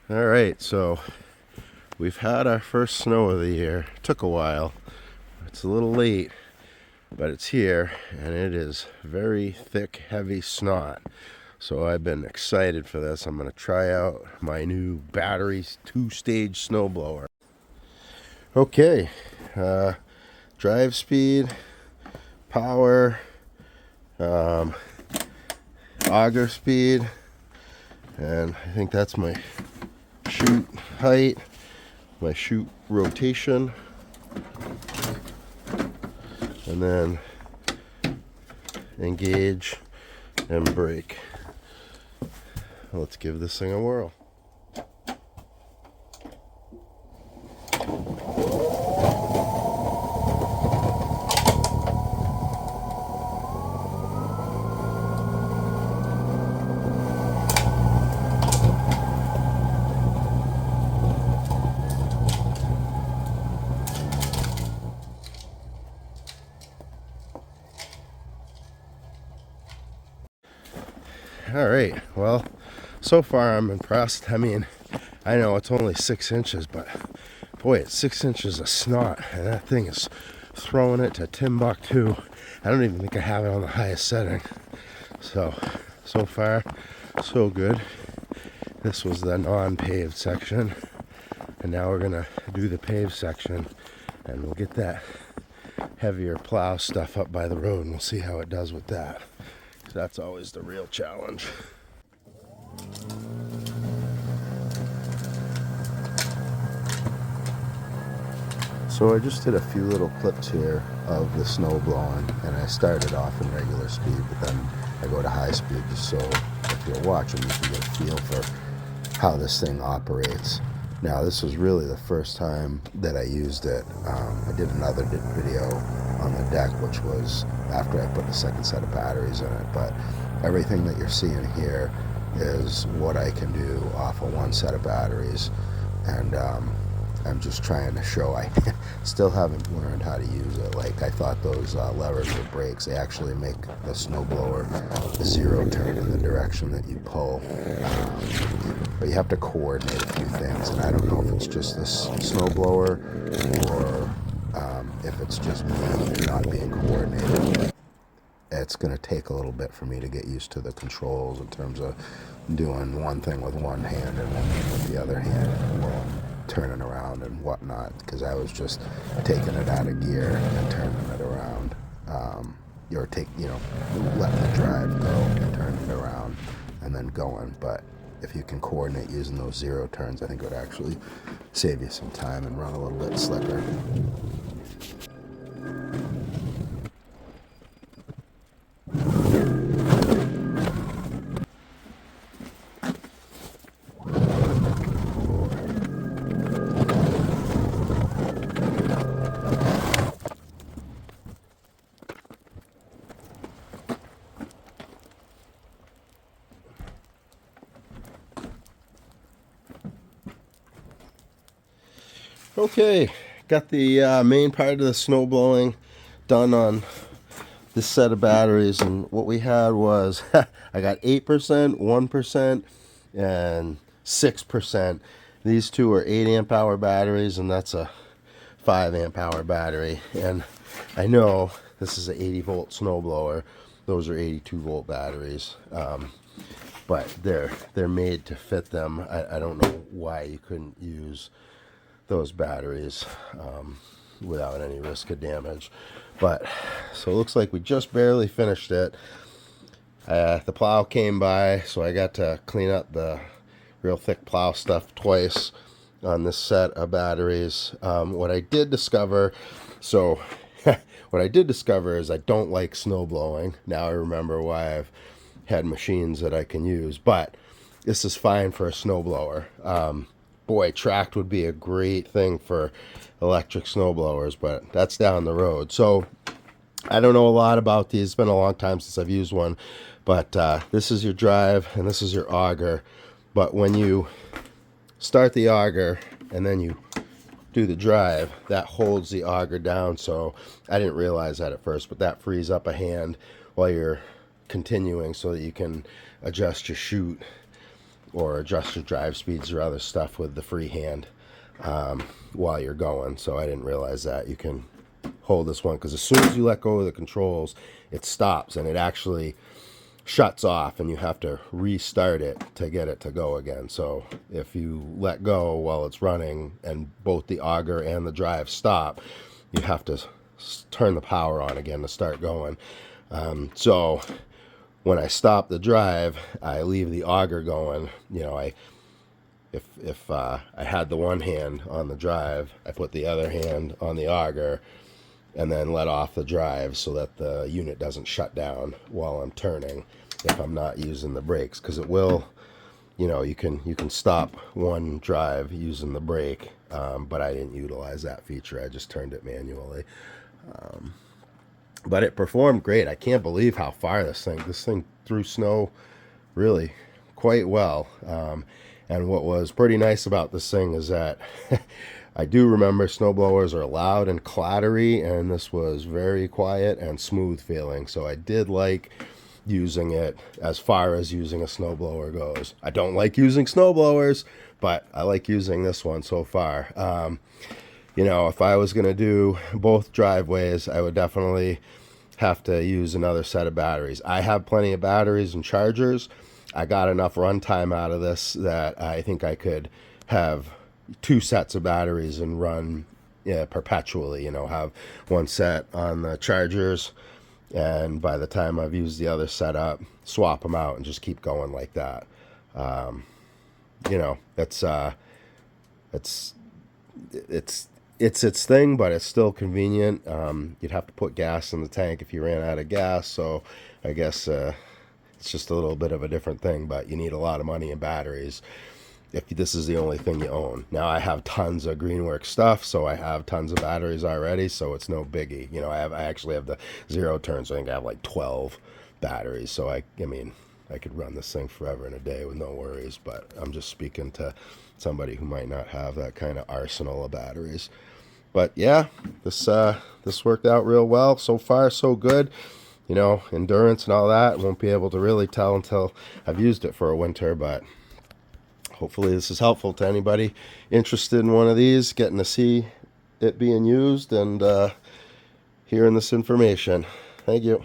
All right, so we've had our first snow of the year. It took a while. It's a little late, but it's here, and it is very thick, heavy snot. So I've been excited for this. I'm going to try out my new battery two-stage snowblower. Okay, drive speed, power, auger speed, and I think that's my chute height, my chute rotation, and then engage and brake. Let's give this thing a whirl. All right, well, so far I'm impressed. I mean, I know it's only 6 inches, but boy, it's 6 inches of snot, and that thing is throwing it to Timbuktu. I don't even think I have it on the highest setting. So far, so good. This was the non-paved section, and now we're gonna do the paved section, and we'll get that heavier plow stuff up by the road, and we'll see how it does with that. That's always the real challenge. So I just did a few little clips here of the snow blowing, and I started off in regular speed, but then I go to high speed just so if you're watching you can get a feel for how this thing operates. Now this was really the first time that I used it. I did another video on the deck, which was after I put the second set of batteries in it, but everything that you're seeing here is what I can do off of one set of batteries, and I'm just trying to show I still haven't learned how to use it. Like I thought those levers were brakes. They actually make the snowblower zero turn in the direction that you pull. But you have to coordinate a few things, and I don't know if it's just this snowblower or if it's just me not being coordinated. It's going to take a little bit for me to get used to the controls in terms of doing one thing with one hand and one thing with the other hand while turning around and whatnot, because I was just taking it out of gear and turning it around, letting the drive go and turning it around and then going. But if you can coordinate using those zero turns, I think it would actually save you some time and run a little bit slicker. Okay, got the main part of the snow blowing done on this set of batteries, and what we had was I got 8%, 1%, and 6%. These two are 8 amp hour batteries, and that's a 5 amp hour battery. And I know this is an 80 volt snow blower. Those are 82 volt batteries. But they're made to fit them. I don't know why you couldn't use those batteries without any risk of damage. But so it looks like we just barely finished it. The plow came by, so I got to clean up the real thick plow stuff twice on this set of batteries. What I did discover is I don't like snow blowing. Now I remember why I've had machines that I can use, but this is fine for a snow blower. Boy, tracked would be a great thing for electric snow blowers, but that's down the road. So I don't know a lot about these. It's been a long time since I've used one, but this is your drive and this is your auger. But when you start the auger and then you do the drive, that holds the auger down. So I didn't realize that at first, but that frees up a hand while you're continuing so that you can adjust your chute or adjust your drive speeds or other stuff with the free hand while you're going. So I didn't realize that you can hold this one, because as soon as you let go of the controls, it stops and it actually shuts off, and you have to restart it to get it to go again. So if you let go while it's running and both the auger and the drive stop, you have to turn the power on again to start going. So when I stop the drive, I leave the auger going. You know, if I had the one hand on the drive, I put the other hand on the auger and then let off the drive so that the unit doesn't shut down while I'm turning if I'm not using the brakes, because it will, you know, you can stop one drive using the brake, but I didn't utilize that feature. I just turned it manually. But it performed great. I can't believe how far this thing threw snow really quite well. And what was pretty nice about this thing is that I do remember snowblowers are loud and clattery, and this was very quiet and smooth feeling. So I did like using it as far as using a snowblower goes. I don't like using snowblowers, but I like using this one so far. You know, if I was going to do both driveways, I would definitely have to use another set of batteries. I have plenty of batteries and chargers. I got enough runtime out of this that I think I could have 2 sets of batteries and run perpetually. You know, have one set on the chargers, and by the time I've used the other set up, swap them out and just keep going like that. You know, it's its thing, but it's still convenient. You'd have to put gas in the tank if you ran out of gas, so I guess it's just a little bit of a different thing, but you need a lot of money in batteries if this is the only thing you own. Now I have tons of Greenworks stuff, so I have tons of batteries already, so it's no biggie. You know, I actually have the 0 turns, so I think I have like 12 batteries, so I mean, I could run this thing forever and a day with no worries, but I'm just speaking to somebody who might not have that kind of arsenal of batteries. But yeah, this worked out real well. So far, so good. You know, endurance and all that, won't be able to really tell until I've used it for a winter, but hopefully this is helpful to anybody interested in one of these, getting to see it being used and hearing this information. Thank you.